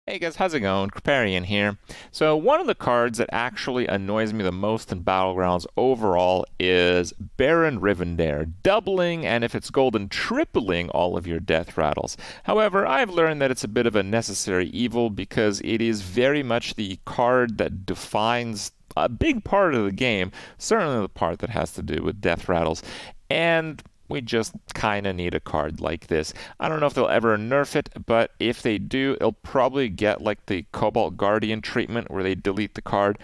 Hey guys, how's it going? Kripparrian here. So one of the cards that actually annoys me the most in Battlegrounds overall is Baron Rivendare, doubling and if it's golden, tripling all of your death rattles. However, I've learned that it's a bit of a necessary evil because it is very much the card that defines a big part of the game, certainly the part that has to do with death rattles. And we just kind of need a card like this. I don't know if they'll ever nerf it, but if they do, it'll probably get like the Cobalt Guardian treatment where they delete the card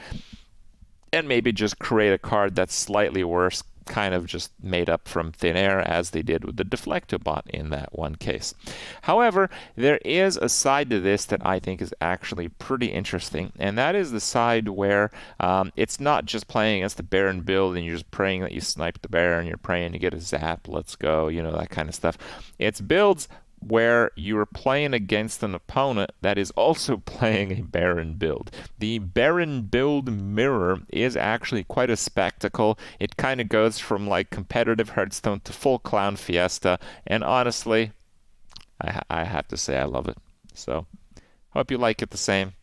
and maybe just create a card that's slightly worse, kind of just made up from thin air as they did with the Deflectobot in that one case. However, there is a side to this that I think is actually pretty interesting, and that is the side where it's not just playing against the Baron build and you're just praying that you snipe the Baron, you're praying to get a zap, let's go, that kind of stuff. It's builds where you are playing against an opponent that is also playing a Baron build. The Baron build mirror is actually quite a spectacle. It kind of goes from like competitive Hearthstone to full clown fiesta, and honestly, I have to say I love it. So, hope you like it the same,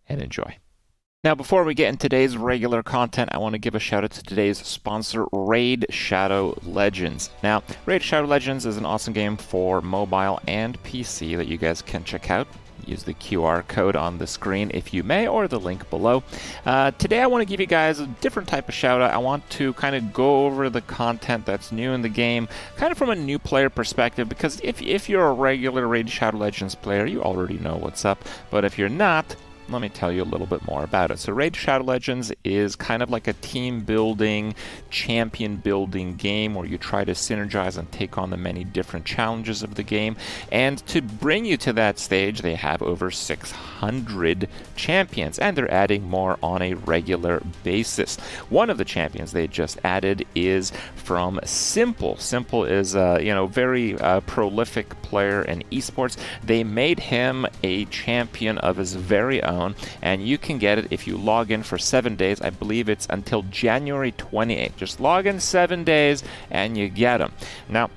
and enjoy. Now, before we get into today's regular content, I want to give a shout out to today's sponsor, Raid Shadow Legends. Now, Raid Shadow Legends is an awesome game for mobile and PC that you guys can check out. Use the QR code on the screen if you may, or the link below. Today I want to give you guys a different type of shout out. I want to kind of go over the content that's new in the game, kind of from a new player perspective, because if you're a regular Raid Shadow Legends player, you already know what's up. But if you're not, let me tell you a little bit more about it. So Raid Shadow Legends is kind of like a team building, champion building game where you try to synergize and take on the many different challenges of the game. And to bring you to that stage, they have over 600 champions, and they're adding more on a regular basis. One of the champions they just added is from Simple. Simple is a very prolific player in esports. They made him a champion of his very own, and you can get it if you log in for 7 days. I believe it's until January 28th. Just log in 7 days and you get them. Now,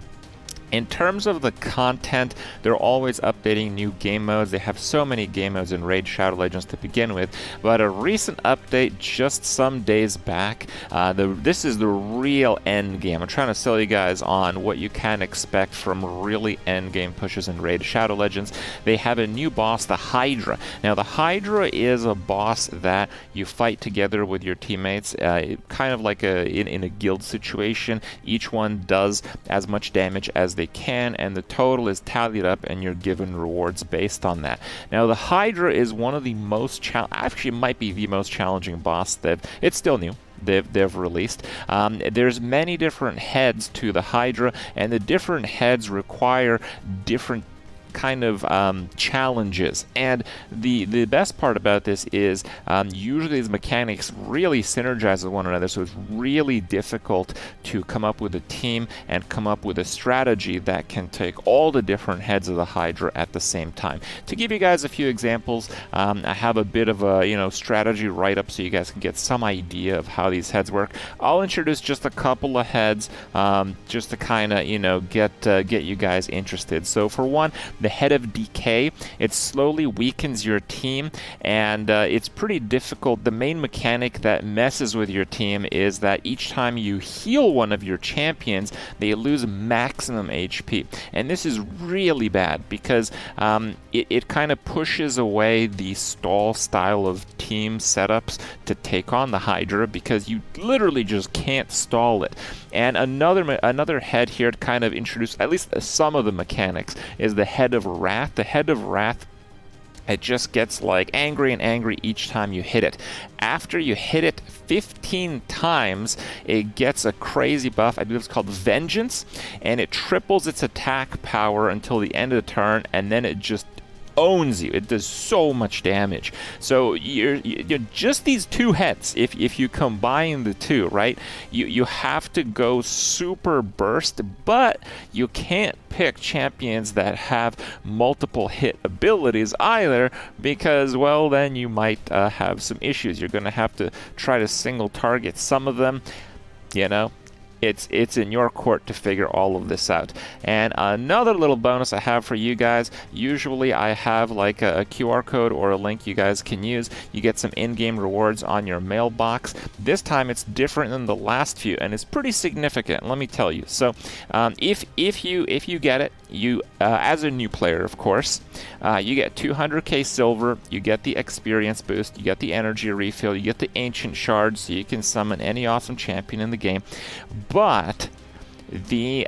in terms of the content, they're always updating new game modes. They have so many game modes in Raid Shadow Legends to begin with, but a recent update just some days back, this is the real end game. I'm trying to sell you guys on what you can expect from really end game pushes in Raid Shadow Legends. They have a new boss, the Hydra. Now, the Hydra is a boss that you fight together with your teammates, kind of like in a guild situation. Each one does as much damage as they can, and the total is tallied up and you're given rewards based on that. Now, the Hydra is one of the most actually might be the most challenging boss it's still new. They've released. There's many different heads to the Hydra, and the different heads require different kind of challenges, and the best part about this is usually these mechanics really synergize with one another, so it's really difficult to come up with a team and come up with a strategy that can take all the different heads of the Hydra at the same time. To give you guys a few examples, I have a bit of a strategy write-up so you guys can get some idea of how these heads work. I'll introduce just a couple of heads just to kind of get you guys interested. So for one, the head of decay, it slowly weakens your team, and it's pretty difficult. The main mechanic that messes with your team is that each time you heal one of your champions, they lose maximum HP, and this is really bad because it kind of pushes away the stall style of team setups to take on the Hydra, because you literally just can't stall it. And another head here to kind of introduce at least some of the mechanics is the head of Wrath. The head of Wrath, it just gets like angry and angry each time you hit it. After you hit it 15 times, it gets a crazy buff. I believe it's called Vengeance, and it triples its attack power until the end of the turn, and then it just owns you. It does so much damage. So you're just these two heads, if you combine the two, right, you have to go super burst, but you can't pick champions that have multiple hit abilities either, because, well, then you might have some issues. You're going to have to try to single target some of them. it's in your court to figure all of this out. And another little bonus I have for you guys, usually I have like a QR code or a link you guys can use. You get some in-game rewards on your mailbox. This time it's different than the last few, and it's pretty significant, let me tell you. So if you get it, you as a new player, of course, you get 200k silver, you get the experience boost, you get the energy refill, you get the ancient shards, so you can summon any awesome champion in the game. But the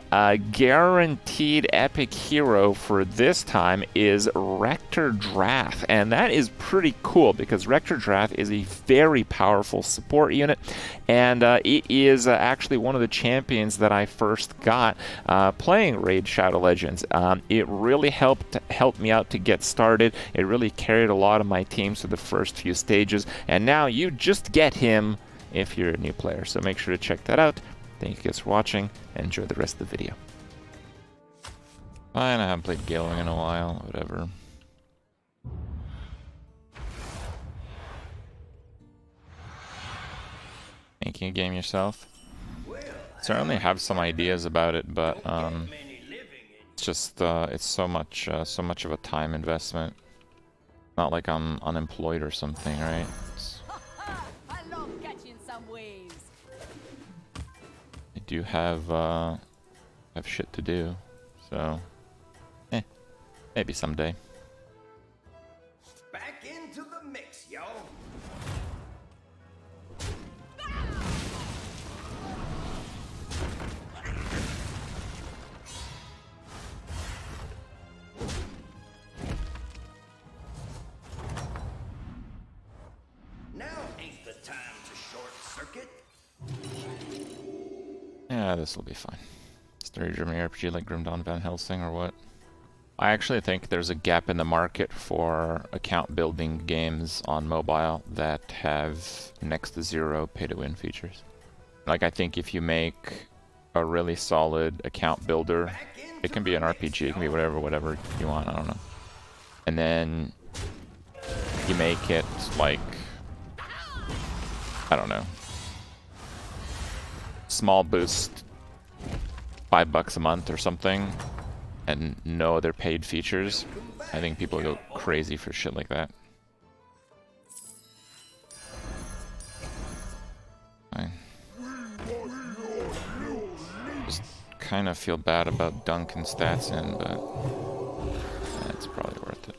guaranteed epic hero for this time is Rector Drath, and that is pretty cool because Rector Drath is a very powerful support unit, and it is actually one of the champions that I first got playing Raid Shadow Legends. It really helped me out to get started. It really carried a lot of my teams through the first few stages, and now you just get him if you're a new player, so make sure to check that out. Thank you guys for watching, and enjoy the rest of the video. Fine, I haven't played Galing in a while, whatever. Making a game yourself? Certainly have some ideas about it, but it's just it's so much of a time investment. Not like I'm unemployed or something, right? I do have shit to do, so maybe someday. Back into the mix, yo. Now ain't the time to short circuit. Yeah, this will be fine. Story-driven RPG like Grim Dawn Van Helsing or what? I actually think there's a gap in the market for account building games on mobile that have next to zero pay-to-win features. Like, I think if you make a really solid account builder, it can be an RPG, it can be whatever you want, I don't know. And then you make it like, I don't know, small boost, $5 a month or something, and no other paid features. I think people go crazy for shit like that. Fine. Just kind of feel bad about dunking stats in, but it's probably worth it.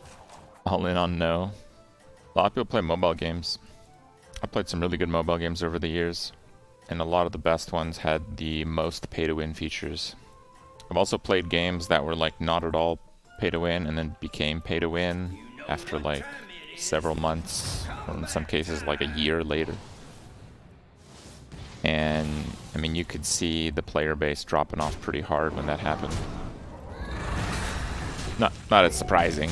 All in on no. A lot of people play mobile games. I played some really good mobile games over the years, and a lot of the best ones had the most pay-to-win features. I've also played games that were like not at all pay-to-win and then became pay-to-win after like several months, or in some cases like a year later. And I mean, you could see the player base dropping off pretty hard when that happened. Not as surprising,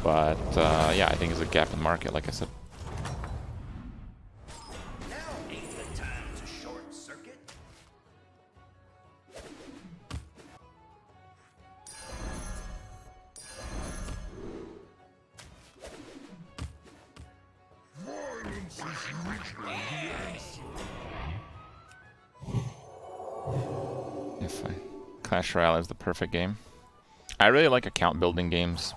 but yeah, I think there's a gap in the market, like I said. Yeah, fine. Clash Royale is the perfect game. I really like account building games.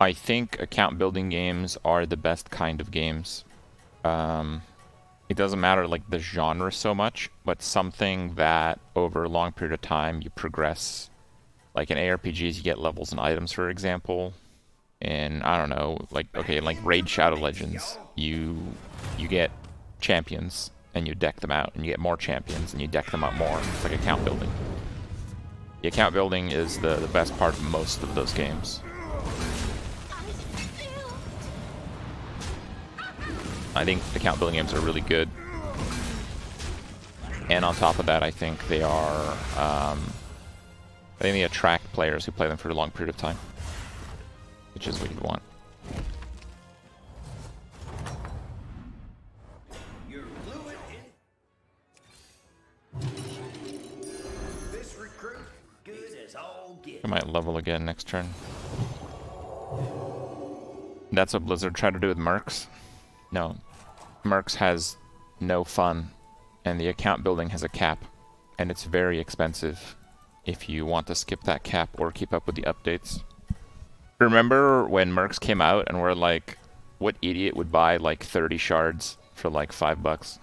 I think account building games are the best kind of games. It doesn't matter like the genre so much, but something that over a long period of time you progress. Like in ARPGs you get levels and items, for example. In, I don't know, like, okay, like Raid Shadow Legends, you get champions and you deck them out, and you get more champions and you deck them out more. It's like account building. The account building is the best part of most of those games. I think account building games are really good. And on top of that, I think they are, I think they attract players who play them for a long period of time, which is what you'd want. I might level again next turn. That's what Blizzard tried to do with Mercs. No. Mercs has no fun And the account building has a cap, and it's very expensive if you want to skip that cap or keep up with the updates. Remember when Mercs came out and were like, what idiot would buy like 30 shards for like $5?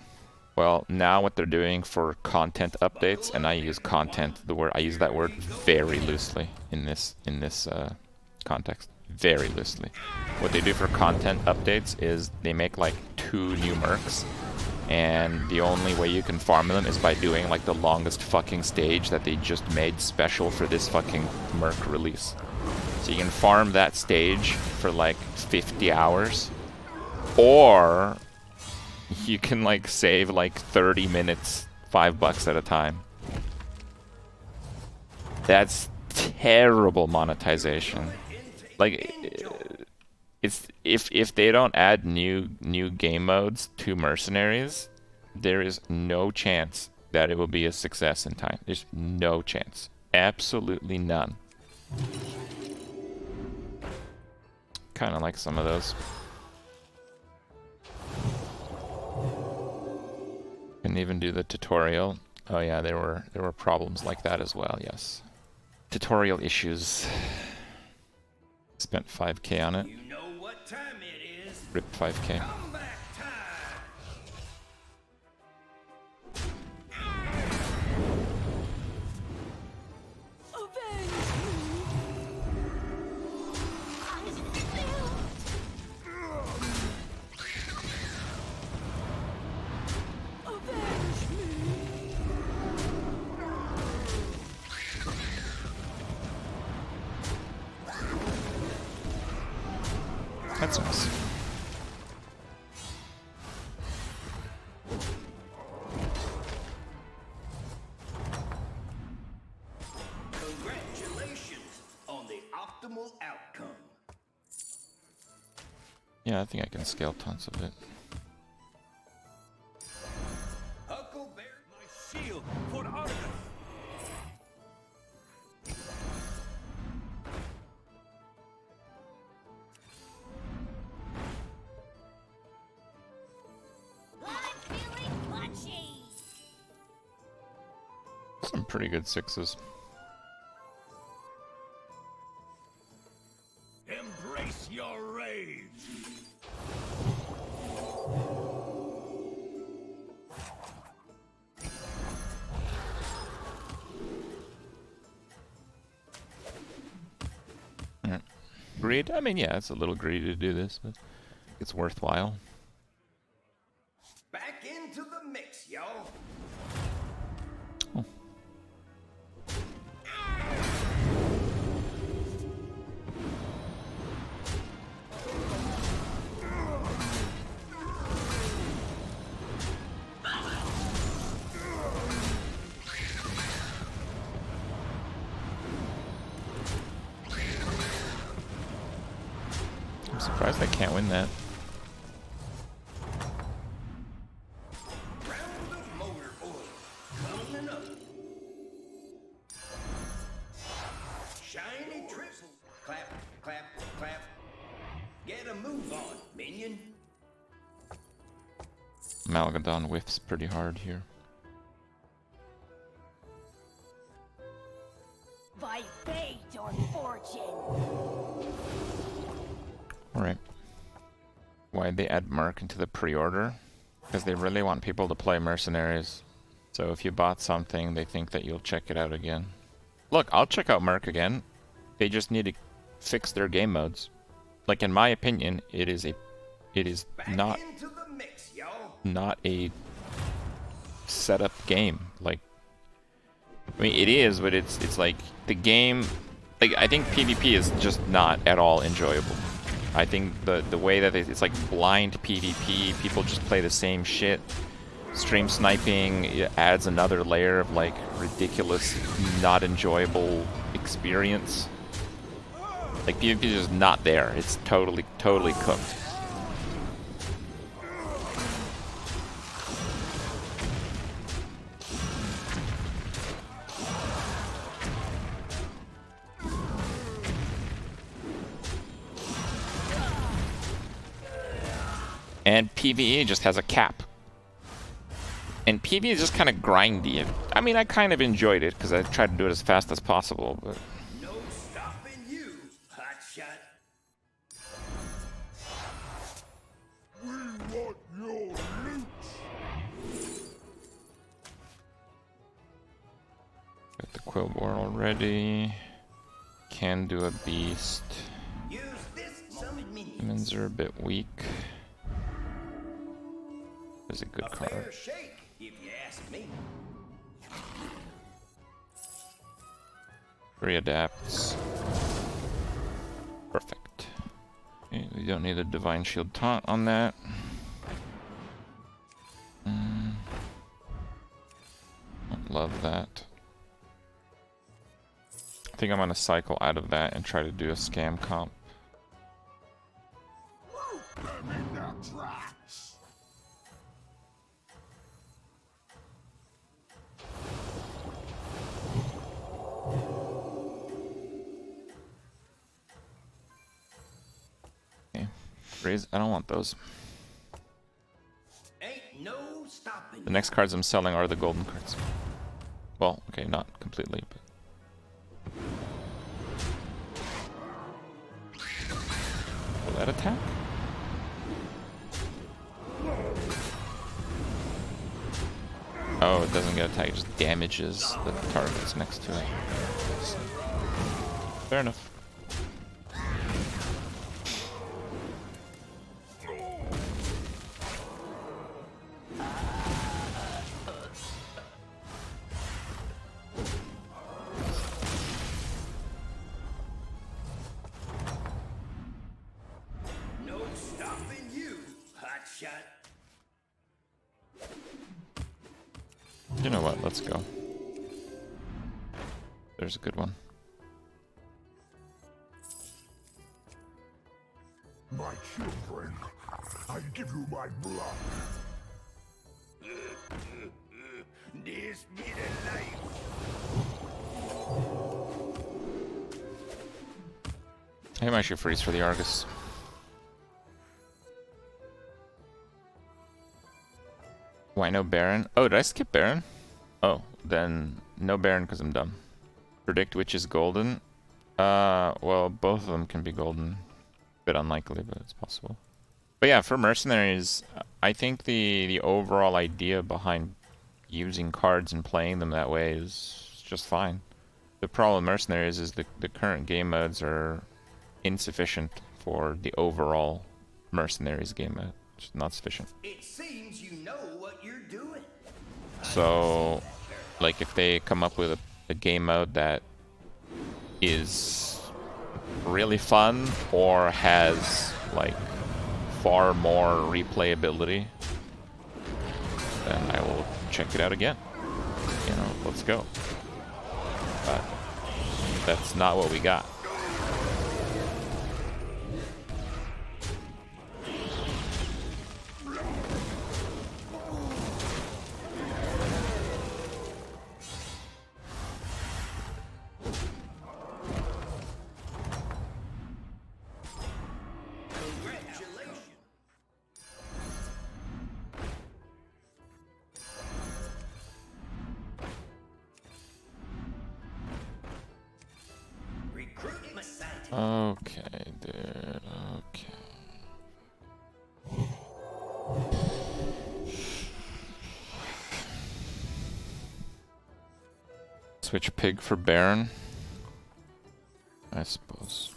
Well, now what they're doing for content updates, and I use content, I use that word very loosely in this context, very loosely. What they do for content updates is they make like 2 new mercs, and the only way you can farm them is by doing like the longest fucking stage that they just made special for this fucking merc release. So you can farm that stage for like 50 hours, or you can like save like 30 minutes, $5 at a time. That's terrible monetization. Like, it's if they don't add new game modes to mercenaries, there is no chance that it will be a success in time. There's no chance. Absolutely none. Kind of like some of those. Couldn't even do the tutorial. Oh yeah, there were problems like that as well. Yes, tutorial issues. Spent 5K on it. You know what time it is. Rip 5K. Comeback time. That's nice. Congratulations on the optimal outcome. Yeah, I think I can scale tons of it. Huckleberry, my shield for Arthur. Some pretty good 6s. Embrace your rage. Greed? I mean, yeah, it's a little greedy to do this, but it's worthwhile. Back into the mix, y'all. Oh. I'm surprised I can't win that. Round of motor oil coming up. Shiny trizzle. Clap, clap, clap. Get a move on, minion. Malgadon whiffs pretty hard here. By fate or fortune. Alright. Why'd they add Merc into the pre-order? Because they really want people to play mercenaries. So if you bought something, they think that you'll check it out again. Look, I'll check out Merc again. They just need to fix their game modes. Like, in my opinion, it is not Into the mix, y'all. not a setup game. Like, I mean, it is, but it's like the game. Like, I think PvP is just not at all enjoyable. I think the way that it's like blind PvP, people just play the same shit. Stream sniping adds another layer of like ridiculous, not enjoyable experience. Like, PvP is just not there. It's totally cooked. And PvE just has a cap. And PV is just kind of grindy. I mean, I kind of enjoyed it because I tried to do it as fast as possible, but... No stopping you, hotshot. We want your loot. Got the Quillboar already. Can do a beast. Use this summon minions. Humans are a bit weak. Is a good A card. fair shake, if you ask me. 3 adapts. Perfect. Okay, we don't need a Divine Shield taunt on that. Don't love that. I think I'm gonna cycle out of that and try to do a scam comp. Okay, raise. I don't want those. Ain't no stopping. The next cards I'm selling are the golden cards. Well, okay, not completely, but. Will that attack? Oh, it doesn't get attacked, it just damages the targets next to it. Fair enough. No stopping you, hotshot. You know what? Let's go. There's a good one. My children, I give you my blood. This be the life. I might should freeze for the Argus. Why no Baron? Oh, did I skip Baron? Oh, then no Baron because I'm dumb. Predict which is golden. Well, both of them can be golden. Bit unlikely, but it's possible. But yeah, for mercenaries, I think the overall idea behind using cards and playing them that way is just fine. The problem with mercenaries is the current game modes are insufficient for the overall mercenaries game mode. It's not sufficient. It seems you know what you're doing. So, like, if they come up with a game mode that is really fun or has, like, far more replayability, then I will check it out again. You know, let's go. But that's not what we got. Congratulations. Recruit my scientist. Okay, dude. Okay. Switch pig for Baron, I suppose.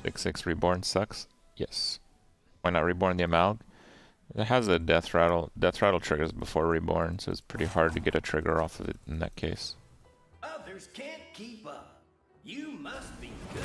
6/6 Reborn sucks. Yes. Why not Reborn the Amalg? It has a death rattle. Death rattle triggers before Reborn, so it's pretty hard to get a trigger off of it in that case. Others can't keep up. You must be good.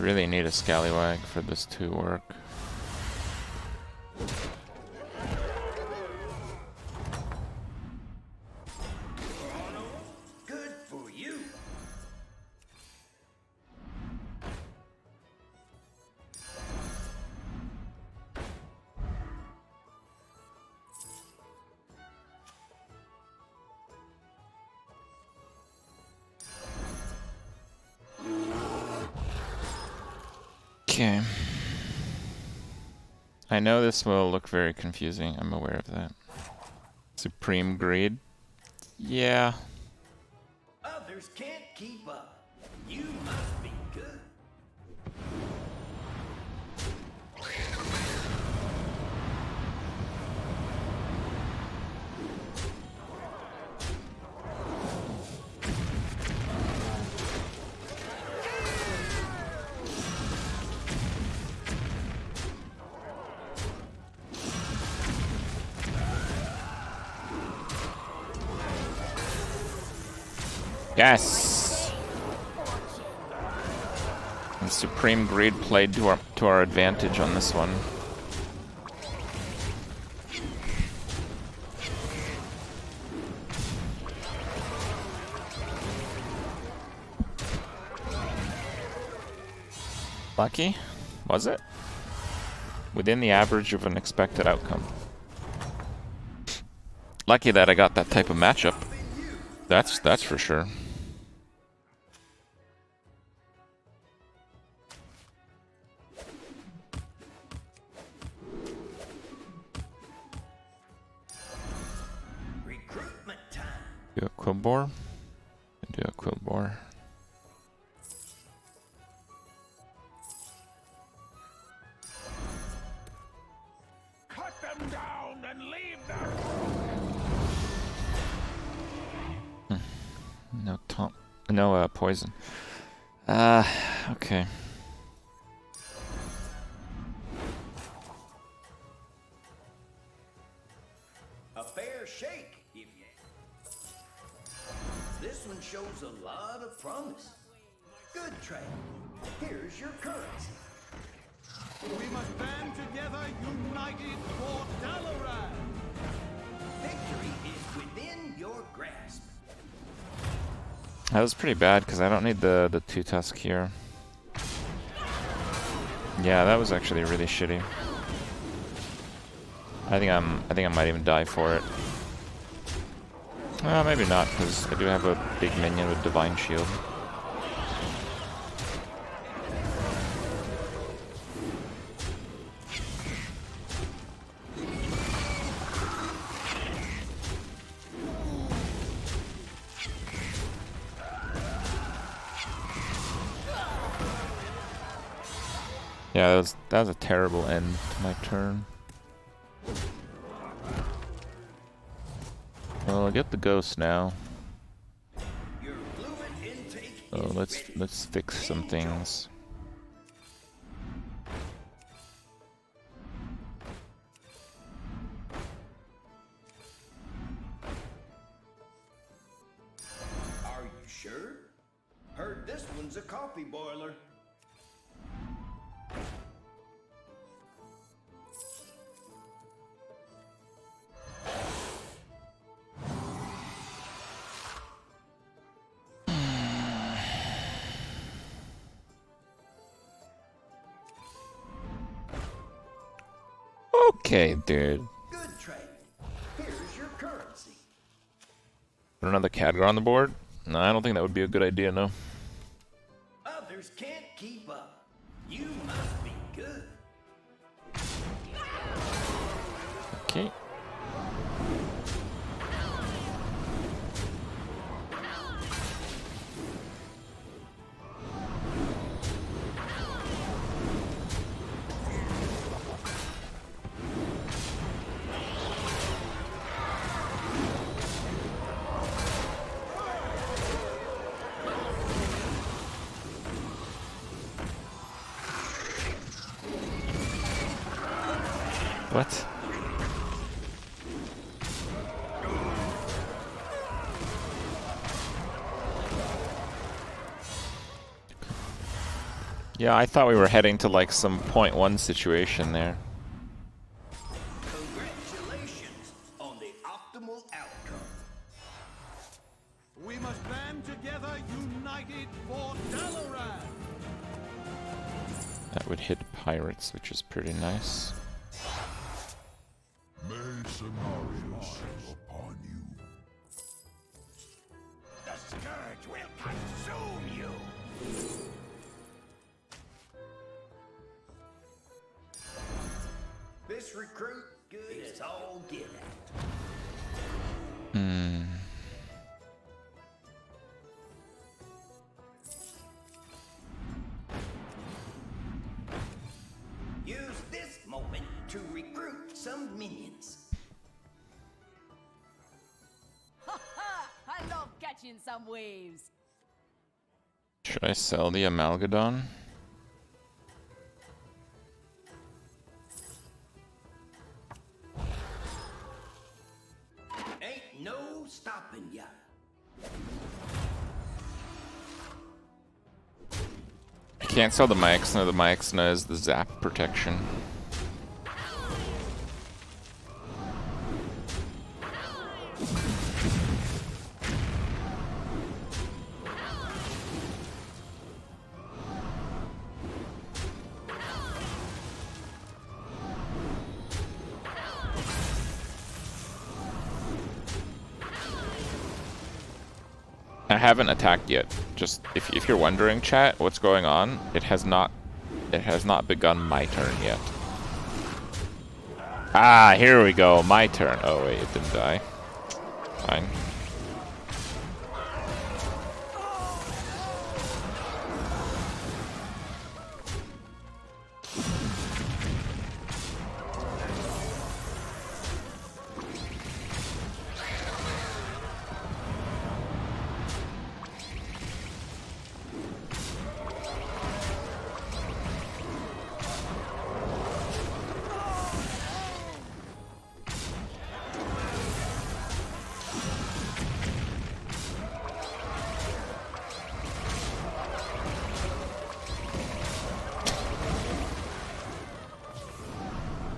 really need a scallywag for this to work. Good for you. Okay. I know this will look very confusing. I'm aware of that. Supreme Greed. Yeah. Others can't keep up. You must be good. Yes. And Supreme Greed played to our advantage on this one. Lucky? Was it? Within the average of an expected outcome. Lucky that I got that type of matchup. That's for sure. Recruitment time. Do a Quillbore. Do a Quillbore. Cut them down and leave them. No poison. Okay. A fair shake, if you. This one shows a lot of promise. Good trade. Here's your currency. We must band together, united for Dalaran! Victory is within your grasp. That was pretty bad because I don't need the 2-tusk here. Yeah, that was actually really shitty. I think I might even die for it. Maybe not, because I do have a big minion with Divine Shield. Yeah, that was a terrible end to my turn. Well, I'll get the ghost now. Your fluid intake So is ready. let's fix some things. Are you sure? Heard this one's a coffee boiler. Okay, dude. Good trade. Here's your currency. Put another Khadgar on the board? No, I don't think that would be a good idea, no. Others can't keep up. You must be good. Okay. What? Yeah, I thought we were heading to like some .1 situation there. Congratulations on the optimal outcome. We must band together, united for Dalaran. That would hit pirates, which is pretty nice. Mercenaries upon you. The scourge will consume you. This recruit good as all get out. Use this moment to recruit some minions. Ha ha! I love catching some waves. Should I sell the Amalgadon? Ain't no stopping ya. I can't sell the Myxna. The Myxna is the zap protection. I haven't attacked yet. Just if you're wondering, chat, what's going on? It has not begun my turn yet. Ah, here we go. My turn. Oh wait, it didn't die. Fine.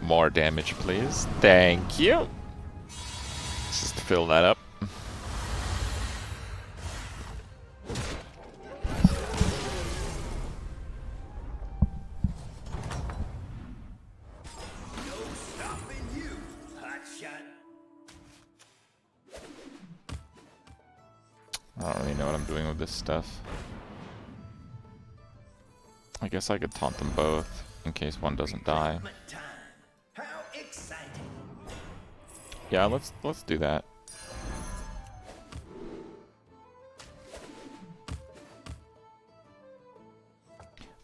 More damage, please. Thank you. Just to fill that up. No stopping you, hotshot. I don't really know what I'm doing with this stuff. I guess I could taunt them both in case one doesn't die. Recruitment time. How exciting. Yeah, let's do that.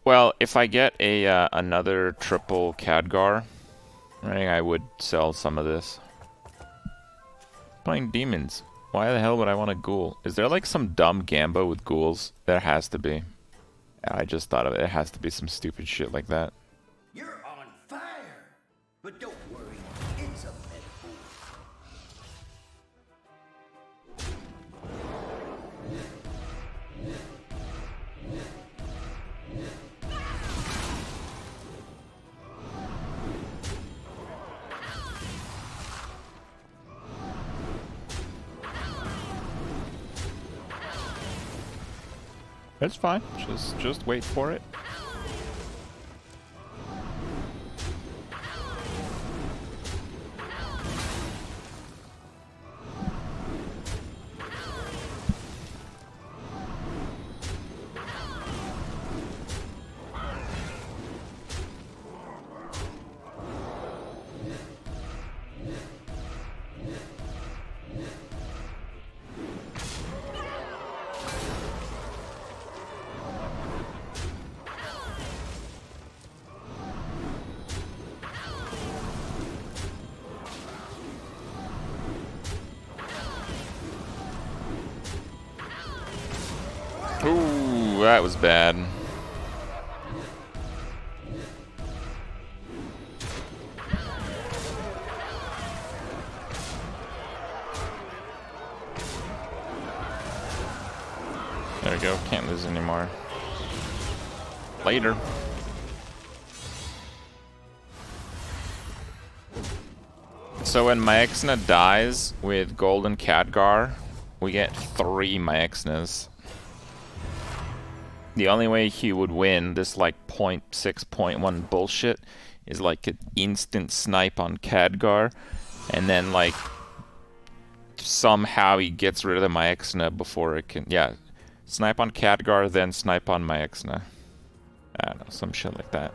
Well, if I get a another triple Khadgar, I think I would sell some of this. Playing demons. Why the hell would I want a ghoul? Is there like some dumb Gamba with ghouls? There has to be. I just thought of it. It has to be some stupid shit like that. You're on fire. But don't worry, it's a metaphor. It's fine. Just wait for it. Ooh, that was bad. There we go, can't lose anymore. Later. So when Maexna dies with Golden Khadgar, we get 3 Maexnas. The only way he would win this like 0.6, 0.1 bullshit is like an instant snipe on Khadgar, and then like somehow he gets rid of the Maexna before it can... Yeah, snipe on Khadgar, then snipe on Maexna. I don't know, some shit like that.